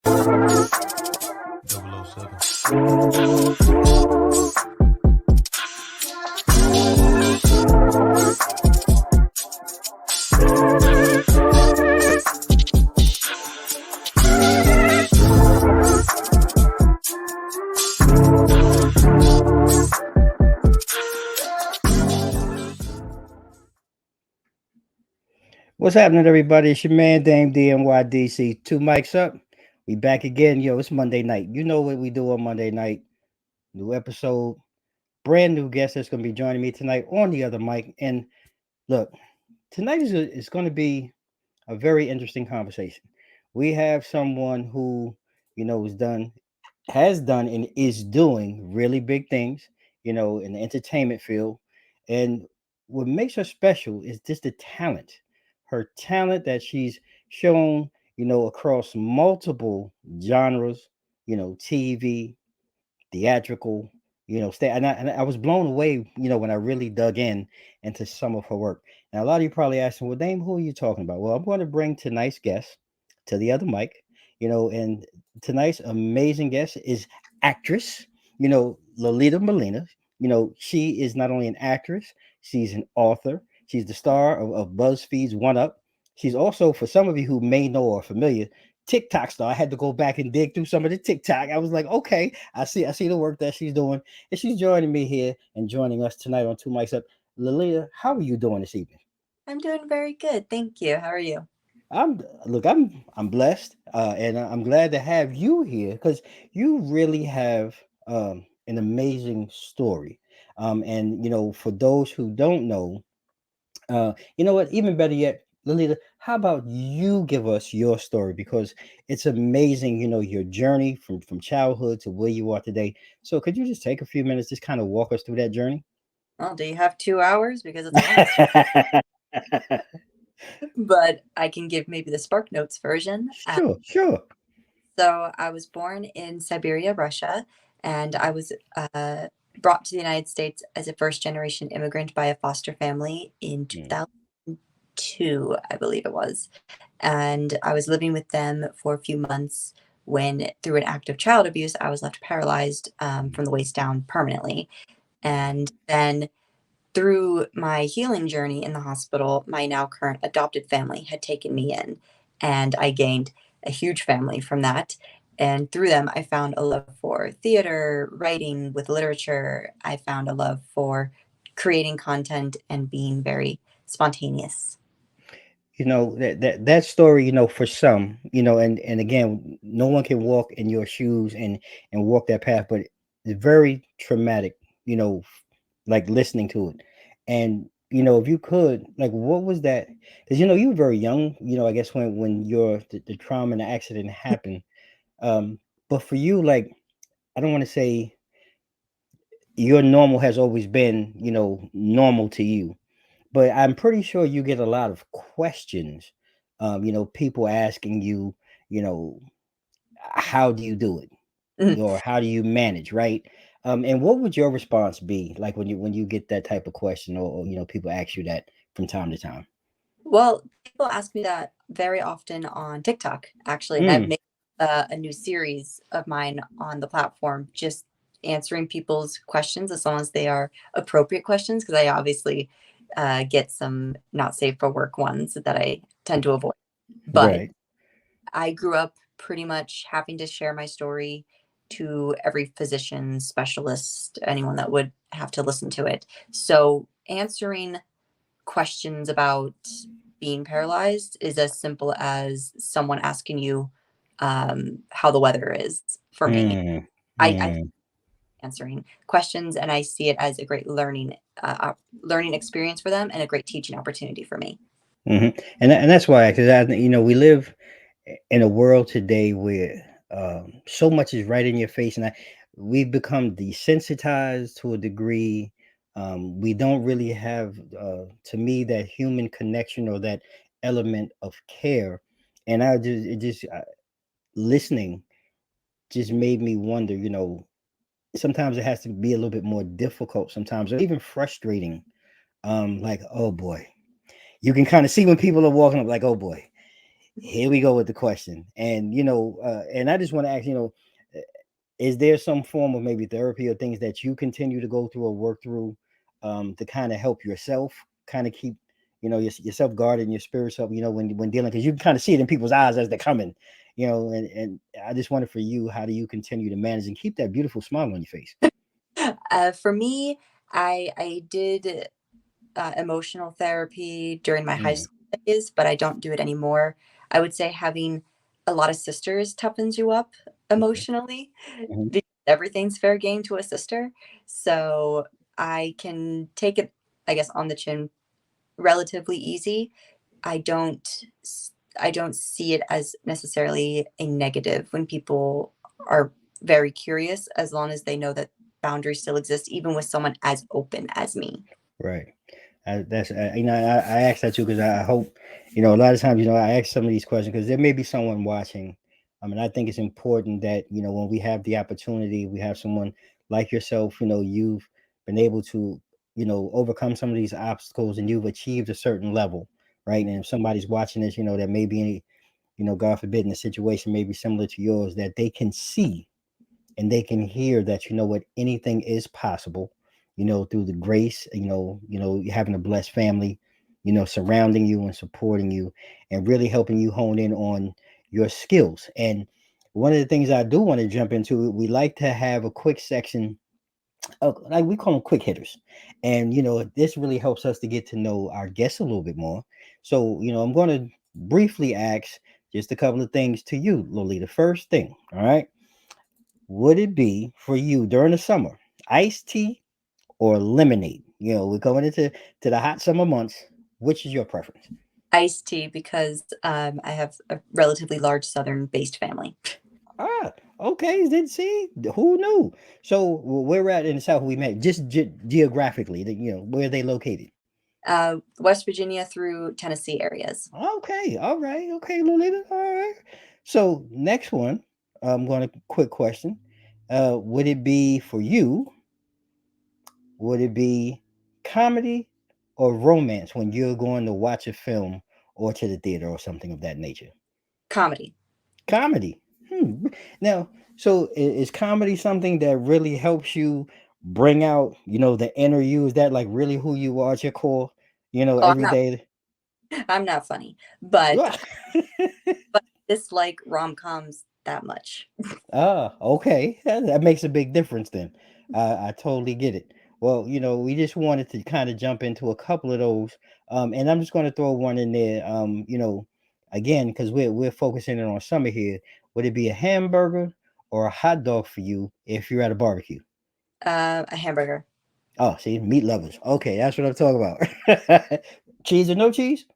What's happening, everybody? It's your man, damednydc. Two mics up. We back again. Yo, it's Monday night. You know what we do on Monday night. New episode. Brand new guest that's going to be joining me tonight on the other mic. And look, tonight is going to be a very interesting conversation. We have someone who, has done and is doing really big things, in the entertainment field. And what makes her special is just the talent, her talent that she's shown, across multiple genres, TV, theatrical, and I was blown away, when I really dug in into some of her work. Now, a lot of you probably asking, well, Dame, who are you talking about? Well, I'm going to bring tonight's guest to the other mic, and tonight's amazing guest is actress, Lolita Milena. She is not only an actress, she's an author. She's the star of Buzzfeed's One Up. She's also, for some of you who may know or are familiar, TikTok star. I had to go back and dig through some of the TikTok. I was like, okay, I see the work that she's doing. And she's joining me here and joining us tonight on Two Mics Up. Lolita, how are you doing this evening? I'm doing very good. Thank you. How are you? I'm blessed, and I'm glad to have you here because you really have an amazing story. And for those who don't know, you know what? Even better yet, Lolita, how about you give us your story because it's amazing. Your journey from childhood to where you are today. So could you just take a few minutes, just kind of walk us through that journey? Well, do you have 2 hours? Because it's a long story, but I can give maybe the Spark Notes version. Sure. So I was born in Siberia, Russia, and I was brought to the United States as a first-generation immigrant by a foster family in 2002, I believe it was. And I was living with them for a few months when, through an act of child abuse, I was left paralyzed from the waist down permanently. And then through my healing journey in the hospital, my now current adopted family had taken me in, and I gained a huge family from that. And through them, I found a love for theater, writing with literature. I found a love for creating content and being very spontaneous. That story, for some, and again, no one can walk in your shoes and walk that path, but it's very traumatic, like listening to it. And if you could, like, what was that? Because you were very young, I guess when the trauma and the accident happened. But for you, like, I don't want to say your normal has always been, normal to you, but I'm pretty sure you get a lot of questions. People asking you, you know, how do you do it, Mhm. or how do you manage, right? And what would your response be like when you get that type of question, or people ask you that from time to time? Well, people ask me that very often on TikTok, actually, and I've Mm, made a new series of mine on the platform, just answering people's questions as long as they are appropriate questions, because I obviously get some not safe for work ones that I tend to avoid. But right. I grew up pretty much having to share my story to every physician, specialist, anyone that would have to listen to it. So answering questions about being paralyzed is as simple as someone asking you how the weather is for me. Mm, I mm. answering questions, and I see it as a great learning experience for them and a great teaching opportunity for me. And that's why, because we live in a world today where so much is right in your face, and we've become desensitized to a degree. We don't really have, to me, that human connection or that element of care. And listening just made me wonder. Sometimes it has to be a little bit more difficult, sometimes, or even frustrating. Like, oh boy, you can kind of see when people are walking up, like, oh boy. here we go with the question. And and I just want to ask, uh, is there some form of maybe therapy or things that you continue to go through or work through, to kind of help yourself kind of keep yourself guarded and your spirits up, when dealing, because you can kind of see it in people's eyes as they're coming, and I just wonder for you, how do you continue to manage and keep that beautiful smile on your face? For me, I did emotional therapy during my high Mm, school days, but I don't do it anymore. I would say having a lot of sisters toughens you up okay. emotionally Mhm. because everything's fair game to a sister. So I can take it, I guess, on the chin relatively easy. I don't I don't see it as necessarily a negative when people are very curious, as long as they know that boundaries still exist, even with someone as open as me. Right. That's I asked that too because I hope, a lot of times, I ask some of these questions because there may be someone watching. I mean, I think it's important that, when we have the opportunity, we have someone like yourself. You've been able to, overcome some of these obstacles, and you've achieved a certain level, right? And if somebody's watching this, that may be any, God forbid, in a situation maybe similar to yours, that they can see and they can hear that, what, anything is possible, through the grace, having a blessed family, surrounding you and supporting you, and really helping you hone in on your skills. And one of the things I do want to jump into, we like to have a quick section of, like, we call them quick hitters. And this really helps us to get to know our guests a little bit more. So I'm going to briefly ask just a couple of things to you, Lolita. First thing, all right, would it be for you during the summer, iced tea or lemonade? We're going into the hot summer months. Which is your preference? Iced tea because I have a relatively large southern-based family. Ah, okay. Didn't see. Who knew? So where we're at in the South, we met just geographically. Where are they located? West Virginia through Tennessee areas. Okay, all right, okay, Lolita, all right. So next one, I'm going to quick question. Would it be for you? Would it be comedy or romance when you're going to watch a film or to the theater or something of that nature? Comedy. Comedy. Now, so is comedy something that really helps you bring out, the inner you? Is that like really who you are at your core, Oh, every day? I'm not funny, but Yeah. but I dislike rom-coms that much. Ah, okay. That makes a big difference then. I totally get it. Well, we just wanted to kind of jump into a couple of those. And I'm just going to throw one in there. Again, because we're focusing in on summer here. Would it be a hamburger or a hot dog for you if you're at a barbecue? A hamburger. Oh, see, meat lovers. Okay, that's what I'm talking about. Cheese or no cheese?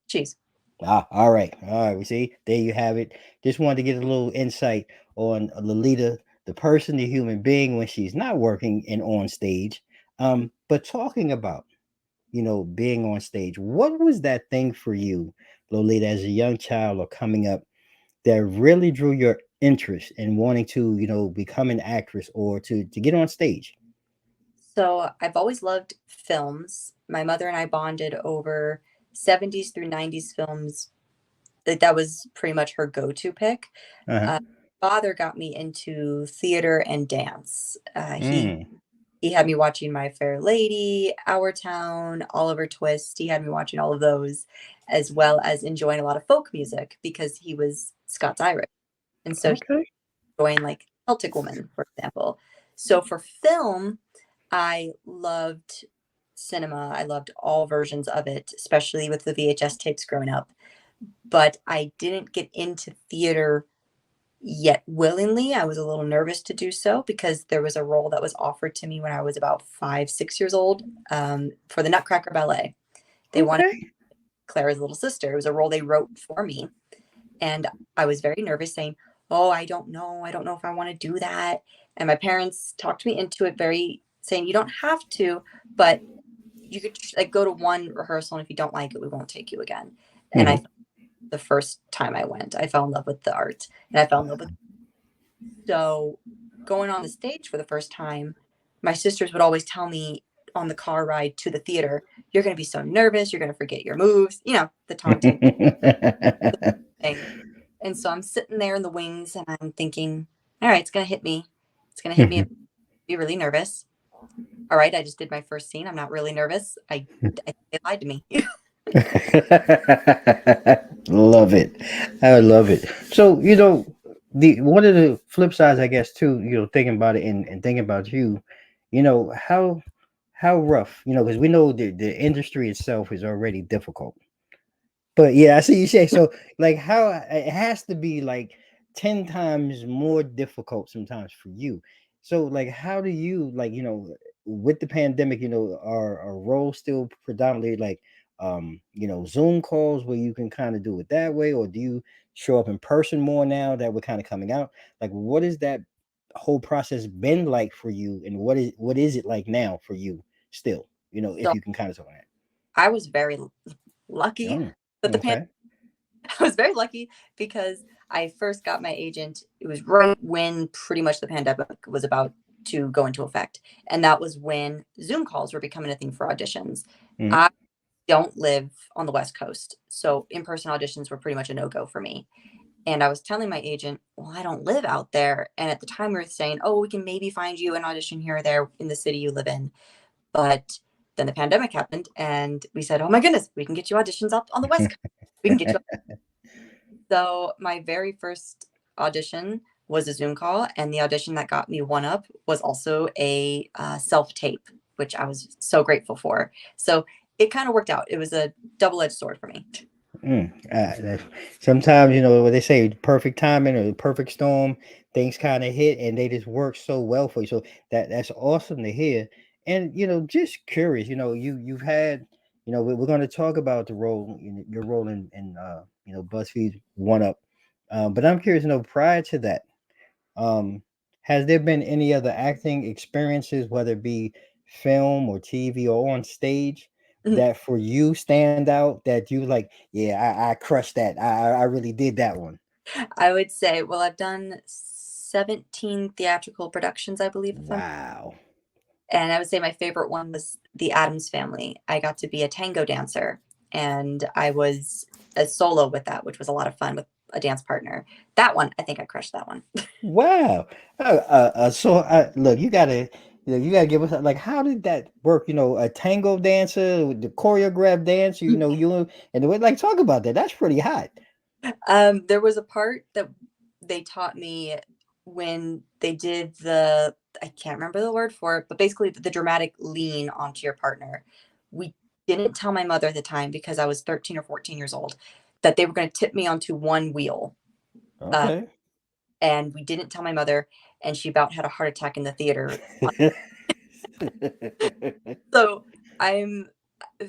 Cheese. Ah, all right. All right. We see. There you have it. Just wanted to get a little insight on Lolita, the person, the human being when she's not working and on stage. But talking about, being on stage, what was that thing for you, Lolita, as a young child or coming up that really drew your interest in wanting to, become an actress or to get on stage? So I've always loved films. My mother and I bonded over 70s through 90s films. That was pretty much her go-to pick. Uh-huh. Father got me into theater and dance. Mm. He had me watching My Fair Lady, Our Town, Oliver Twist. He had me watching all of those, as well as enjoying a lot of folk music because he was Scots Irish, and so he Okay. joined like Celtic Woman, for example. So for film, I loved cinema. I loved all versions of it, especially with the VHS tapes growing up. But I didn't get into theater yet willingly. I was a little nervous to do so because there was a role that was offered to me when I was about 5, 6 years old, for the Nutcracker Ballet. They wanted Okay. Clara's little sister. It was a role they wrote for me. And I was very nervous, saying, "Oh, I don't know. I don't know if I want to do that." And my parents talked me into it, very saying, "You don't have to, but you could like go to one rehearsal, and if you don't like it, we won't take you again." And Hmm. I, the first time I went, I fell in love with the art, and I fell in love with. So going on the stage for the first time, my sisters would always tell me on the car ride to the theater, "You're going to be so nervous. You're going to forget your moves." The taunting thing. And so I'm sitting there in the wings and I'm thinking, all right, it's going to hit me. It's going to hit me. Be really nervous. All right, I just did my first scene. I'm not really nervous. I they lied to me. Love it. I love it. So, the one of the flip sides, I guess, too, thinking about it and thinking about you, how rough, because we know the industry itself is already difficult. But yeah, I see you say so. Like, how it has to be like 10 times more difficult sometimes for you. So, like, how do you like, with the pandemic, our role still predominantly like, Zoom calls where you can kind of do it that way, or do you show up in person more now that we're kind of coming out? Like, what is that whole process been like for you, and what is it like now for you still? If So you can kind of talk on I was very lucky that. that Oh, the okay. I was very lucky because I first got my agent. It was right when pretty much the pandemic was about to go into effect. And that was when Zoom calls were becoming a thing for auditions. Mhm. I don't live on the West Coast. So in person auditions were pretty much a no go for me. And I was telling my agent, well, I don't live out there. And at the time we were saying, oh, we can maybe find you an audition here or there in the city you live in. But then the pandemic happened and we said, oh my goodness, we can get you auditions up on the West Coast. We can get you. So my very first audition was a Zoom call, and the audition that got me one up was also a self tape, which I was so grateful for. So it kind of worked out. It was a double-edged sword for me. Sometimes what they say, perfect timing or the perfect storm, things kind of hit and they just work so well for you. So that's awesome to hear. And just curious, you've had, we're going to talk about the role, your role in BuzzFeed One Up. But I'm curious, prior to that, um, has there been any other acting experiences, whether it be film or TV or on stage, that for you stand out that you like, yeah, I crushed that. I really did that one. I would say, well, I've done 17 theatrical productions, I believe, if I'm, Wow. and I would say my favorite one was The Addams Family. I got to be a tango dancer, and I was a solo with that, which was a lot of fun with a dance partner. That one, I think I crushed that one. Wow. So look, you gotta give us like, how did that work? A tango dancer with the choreographed dance, and the way, like, talk about that. That's pretty hot. There was a part that they taught me when they did the, I can't remember the word for it, but basically the dramatic lean onto your partner. We didn't tell my mother at the time because I was 13 or 14 years old that they were going to tip me onto one wheel. Uh, Okay. and we didn't tell my mother, and she about had a heart attack in the theater. So I'm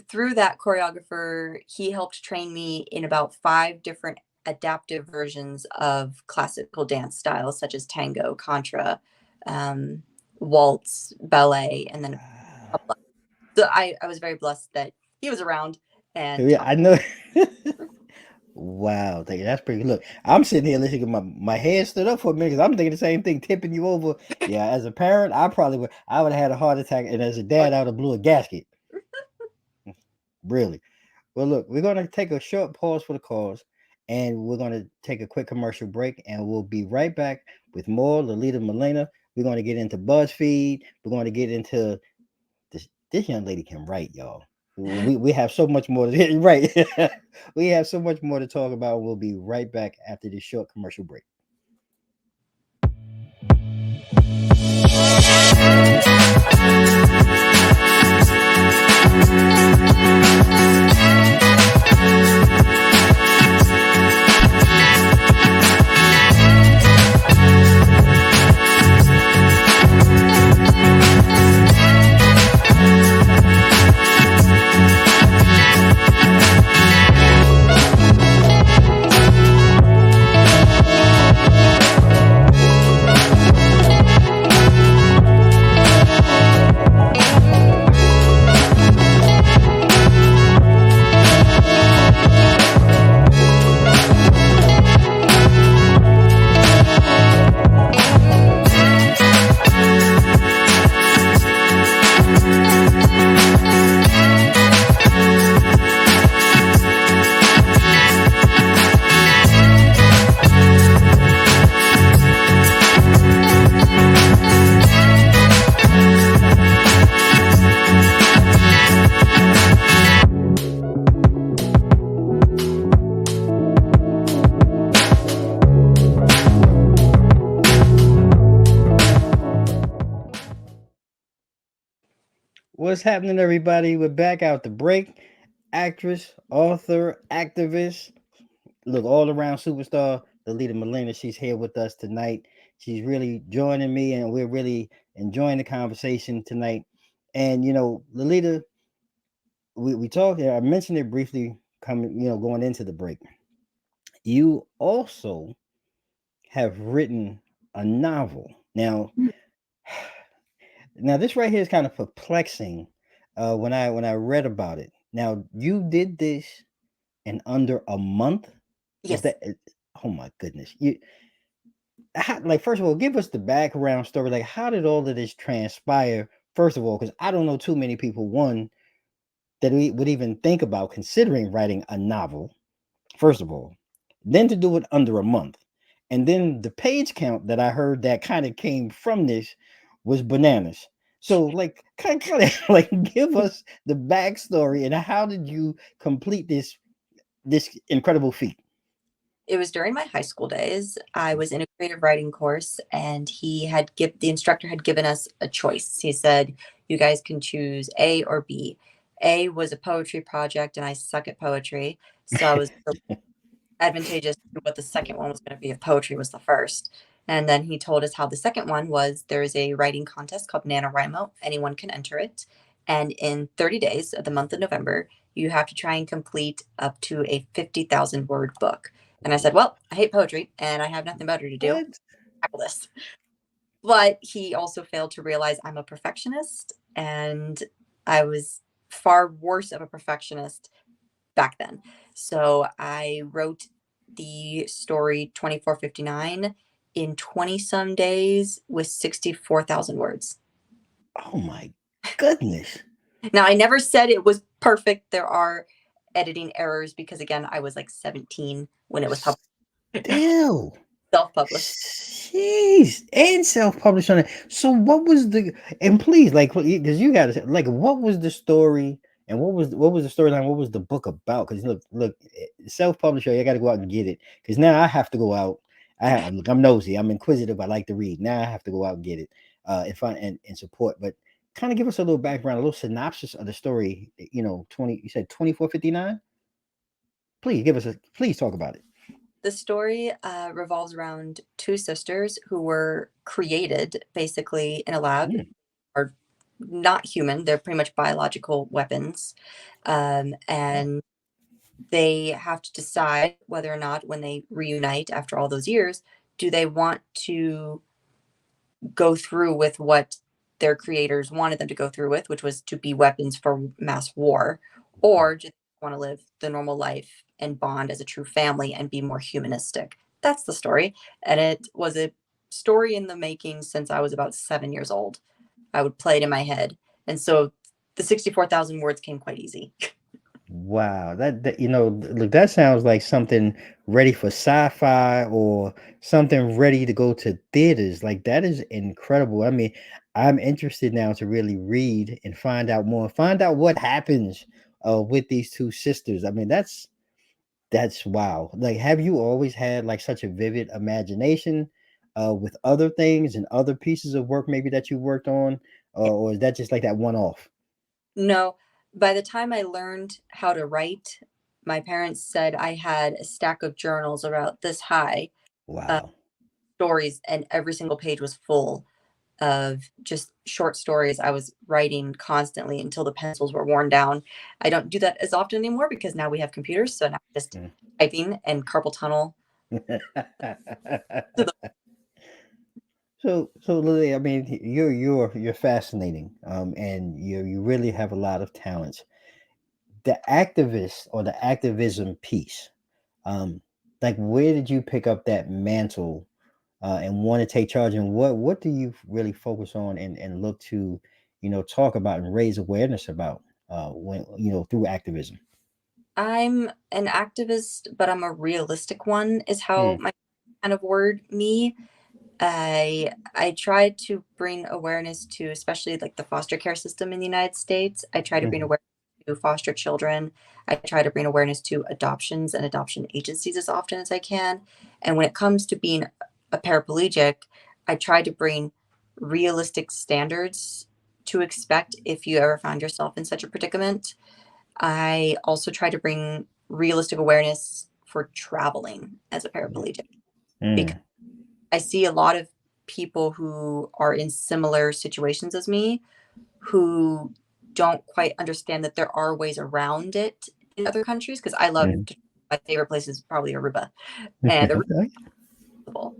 through that choreographer, he helped train me in about 5 different adaptive versions of classical dance styles, such as tango, contra, um, waltz, ballet, and then Wow. so I was very blessed that he was around and Yeah, taught. I know. Wow, that's pretty. Look, I'm sitting here listening. My head stood up for a minute because I'm thinking the same thing, tipping you over. Yeah, as a parent, I would have had a heart attack, and as a dad, I would have blew a gasket. Really. Well, look, we're gonna take a short pause for the cause, and we're gonna take a quick commercial break, and we'll be right back with more Lolita Milena. We're gonna get into BuzzFeed. We're gonna get into this young lady can write, y'all. We have so much more to right. We have so much more to talk about. We'll be right back after this short commercial break. What's happening, everybody? We're back out the break. Actress, author, activist, look, all around superstar, Lolita Milena. She's here with us tonight. She's really joining me, and we're really enjoying the conversation tonight. And Lolita, we talked. I mentioned it briefly coming, going into the break. You also have written a novel. Now this right here is kind of perplexing. When I read about it. Now you did this in under a month. Is Yes. that? Oh my goodness! Like, first of all, give us the background story. Like, how did all of this transpire? First of all, because I don't know too many people, one, that we would even think about considering writing a novel. First of all, then to do it under a month, and then the page count that I heard that kind of came from this was bananas. So, like, kind of like, give us the backstory and how did you complete this incredible feat? It was during my high school days. I was in a creative writing course, and the instructor had given us a choice. He said, "You guys can choose A or B." A was a poetry project, and I suck at poetry, so I was advantageous to what the second one was going to be if poetry was the first. And then he told us how the second one was there is a writing contest called NaNoWriMo. Anyone can enter it. And in 30 days of the month of November, you have to try and complete up to a 50,000 word book. And I said, well, I hate poetry and I have nothing better to do. What? Tackle this. But he also failed to realize I'm a perfectionist, and I was far worse of a perfectionist back then. So I wrote the story 2459 in 20 some days with 64,000 words. Oh my goodness! Now, I never said it was perfect. There are editing errors because, again, I was like 17 when it was Still. self published. Jeez, and self-published on it. So what was the and please, like, because you got to, like, what was the story and what was the storyline? What was the book about? Because look, self-published. I got to go out and get it because now I have to go out. Look, I'm nosy. I'm inquisitive. I like to read. Now I have to go out and get it and find and support. But kind of give us a little background, a little synopsis of the story. 20. You said 2459. Please give us a. Please talk about it. The story revolves around two sisters who were created basically in a lab, Mm, are not human. They're pretty much biological weapons. wow. And they have to decide whether or not, when they reunite after all those years, do they want to go through with what their creators wanted them to go through with, which was to be weapons for mass war, or just want to live the normal life and bond as a true family and be more humanistic. That's the story. And it was a story in the making since I was about 7 years old. I would play it in my head. And so the 64,000 words came quite easy. Wow, that look, that sounds like something ready for sci-fi or something ready to go to theaters. Like, that is incredible. I mean, I'm interested now to really read and find out more, find out what happens with these two sisters. I mean, that's wow. Like, have you always had like such a vivid imagination with other things and other pieces of work maybe that you worked on, or is that just like that one off? No, by the time I learned how to write, my parents said I had a stack of journals about this high, uh, Wow. stories, and every single page was full of just short stories I was writing constantly until the pencils were worn down. I don't do that as often anymore because now we have computers, so now I'm just typing and carpal tunnel to the So Lily, I mean, you're fascinating, and you really have a lot of talents. The activist or the activism piece, um, like, where did you pick up that mantle and want to take charge? And what do you really focus on and look to, talk about and raise awareness about when through activism? I'm an activist, but I'm a realistic one, is how Hmm. my kind of word me. I try to bring awareness to, especially like the foster care system in the United States. I try to bring Mhm. awareness to foster children. I try to bring awareness to adoptions and adoption agencies as often as I can. And when it comes to being a paraplegic, I try to bring realistic standards, to expect if you ever found yourself in such a predicament. I also try to bring realistic awareness for traveling as a paraplegic, because Mm, I see a lot of people who are in similar situations as me who don't quite understand that there are ways around it in other countries. Because I love mm. to, my favorite place is probably Aruba, and Aruba Okay. is possible,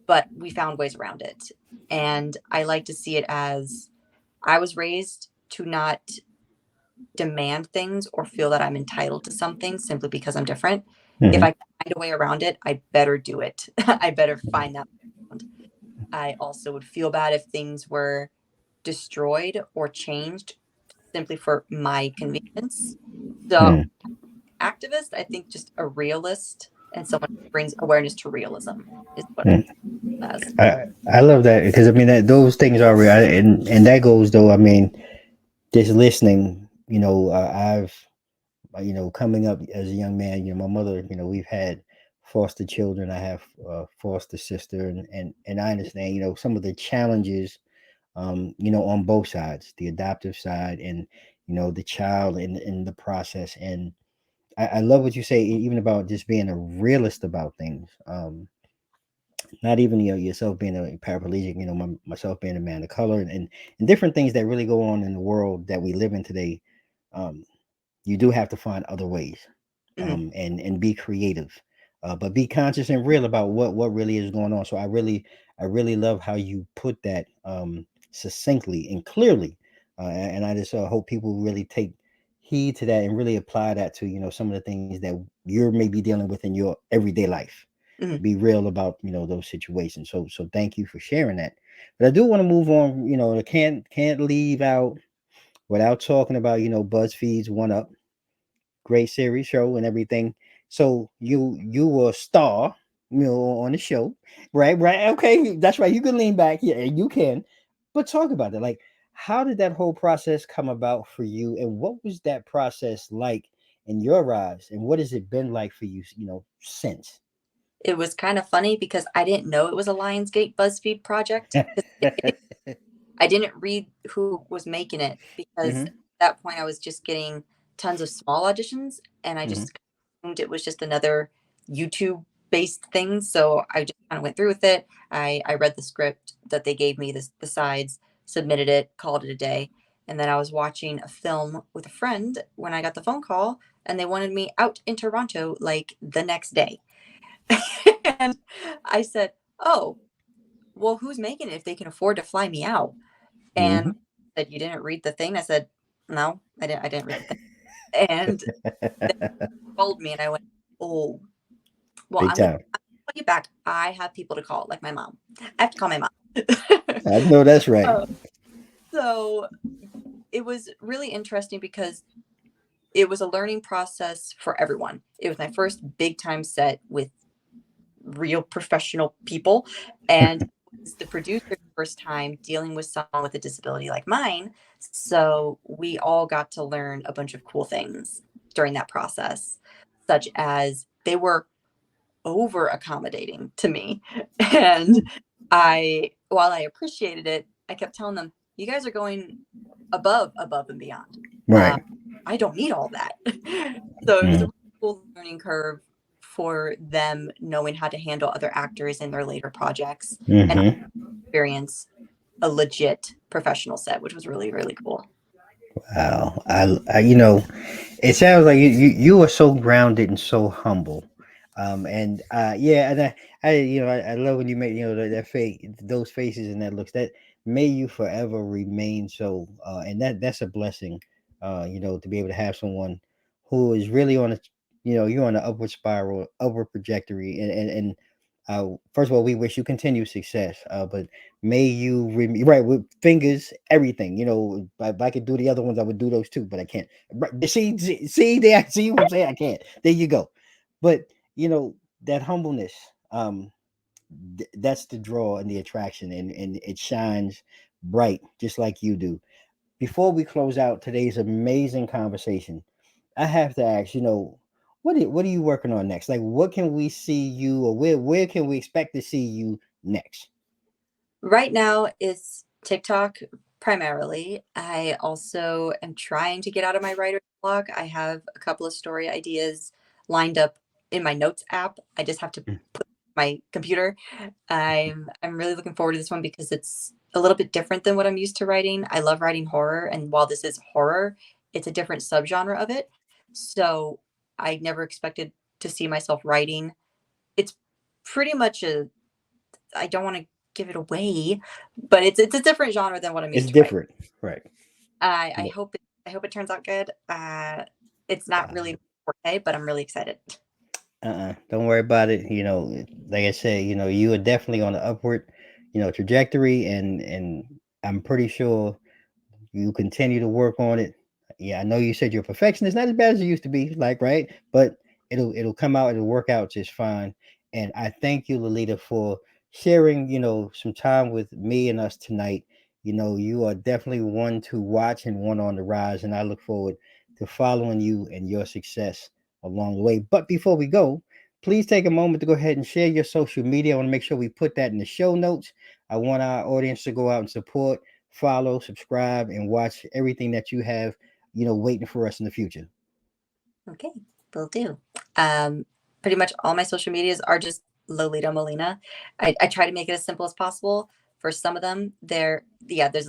but we found ways around it. And I like to see it as I was raised to not demand things or feel that I'm entitled to something simply because I'm different. If Hmm. I find a way around it, I better do it. I better find that way around. I also would feel bad if things were destroyed or changed simply for my convenience. So, Mm. activist, I think just a realist and someone who brings awareness to realism is what Mm. it says. I love that because I mean that those things are real, and that goes though. I mean, just listening, I've coming up as a young man, my mother, we've had foster children. I have a foster sister, and I understand, some of the challenges, on both sides, the adoptive side and the child in the process. And I love what you say, even about just being a realist about things. Not even yourself being a paraplegic, myself being a man of color, and different things that really go on in the world that we live in today. Um, you do have to find other ways, Mhm, and be creative, but be conscious and real about what really is going on. So I really love how you put that, succinctly and clearly, and I just hope people really take heed to that and really apply that to some of the things that you're maybe dealing with in your everyday life. mhm. Be real about those situations. So thank you for sharing that. But I do want to move on. I can't leave out without talking about BuzzFeed's One Up, great series show and everything. So you were a star, on the show, right. Okay, that's right. You can lean back, yeah, you can. But talk about that. Like, how did that whole process come about for you, and what was that process like in your eyes, and what has it been like for you, since? It was kind of funny because I didn't know it was a Lionsgate BuzzFeed project. 'Cause I didn't read who was making it because Hmm. at that point I was just getting tons of small auditions, and I Hmm. just assumed it was just another YouTube based thing. So I just kind of went through with it. I read the script that they gave me, the sides, submitted it, called it a day. And then I was watching a film with a friend when I got the phone call, and they wanted me out in Toronto like the next day. And I said, "Oh, well, who's making it if they can afford to fly me out?" And Hmm. said, "You didn't read the thing?" I said, "No, I didn't read the thing." And they called me and I went, "Oh, well, Big time. I'll call you back. I have people to call, like my mom. I have to call my mom." I know that's right. Uh, so it was really interesting because it was a learning process for everyone. It was my first big time set with real professional people, and it was the producer's first time dealing with someone with a disability like mine. So we all got to learn a bunch of cool things during that process, such as they were over accommodating to me. And while I appreciated it, I kept telling them, "You guys are going above and beyond. Uh, Right. I don't need all that." So it was a Mm-hmm. really cool learning curve for them knowing how to handle other actors in their later projects and experience a legit professional set, which was really, really cool. Wow. It sounds like you are so grounded and so humble. And yeah, and I love when you make that face, those faces and that looks, that may you forever remain so. And that's a blessing. To be able to have someone who is really on a, you're on an upward spiral, upward trajectory, and first of all, we wish you continued success. But may you right with fingers, everything. If I could do the other ones, I would do those too, but I can't. Right, see, there, see what I'm saying? I can't. There you go. But that humbleness, that's the draw and the attraction, and it shines bright just like you do. Before we close out today's amazing conversation, I have to ask, what are you working on next? Like, what can we see you, or where can we expect to see you next? Right now, it's TikTok primarily. I also am trying to get out of my writer's block. I have a couple of story ideas lined up in my notes app. I just have to put my computer. I'm really looking forward to this one because it's a little bit different than what I'm used to writing. I love writing horror, and while this is horror, it's a different subgenre of it. So I never expected to see myself writing. It's pretty much a, I don't want to give it away, but it's a different genre than what I'm It's used to writing. different, right? I But, hope I hope it turns out good. It's not really forte, but I'm really excited. don't worry about it. Like I said, you are definitely on the upward, trajectory, and I'm pretty sure you continue to work on it. Yeah, I know you said you're a perfectionist, not as bad as you used to be, like, right? But it'll come out, it'll work out just fine. And I thank you, Lolita, for sharing, some time with me and us tonight. You are definitely one to watch and one on the rise, and I look forward to following you and your success along the way. But before we go, please take a moment to go ahead and share your social media. I want to make sure we put that in the show notes. I want our audience to go out and support, follow, subscribe, and watch everything that you have, waiting for us in the future. Okay, will do. Um, Pretty much all my social medias are just Lolita Milena. I try to make it as simple as possible. For some of them, there's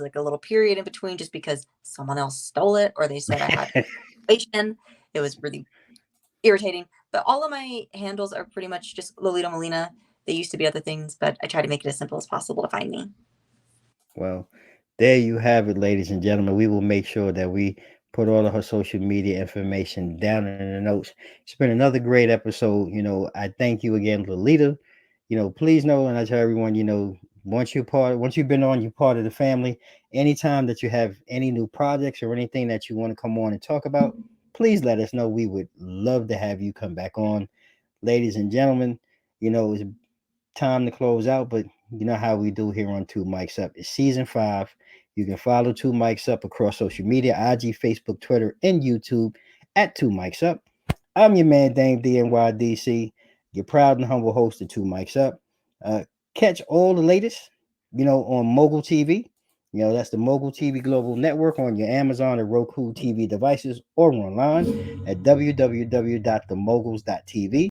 like a little period in between just because someone else stole it or they said I had information. It was really irritating. But all of my handles are pretty much just Lolita Molina. They used to be other things, but I try to make it as simple as possible to find me. Well, there you have it, ladies and gentlemen. We will make sure that we put all of her social media information down in the notes. It's been another great episode. I thank you again, Lolita. Please know, and I tell everyone, once you've been on, you're part of the family. Anytime that you have any new projects or anything that you want to come on and talk about, please let us know. We would love to have you come back on. Ladies and gentlemen, it's time to close out, but you know how we do here on Two Mics Up. It's season 5. You can follow Two Mics Up across social media, IG, Facebook, Twitter, and YouTube at Two Mics Up. I'm your man, Dame DNYDC, your proud and humble host of Two Mics Up. Uh, Catch all the latest, on Mogul TV. That's the Mogul TV Global Network on your Amazon or Roku TV devices or online at www.themoguls.tv.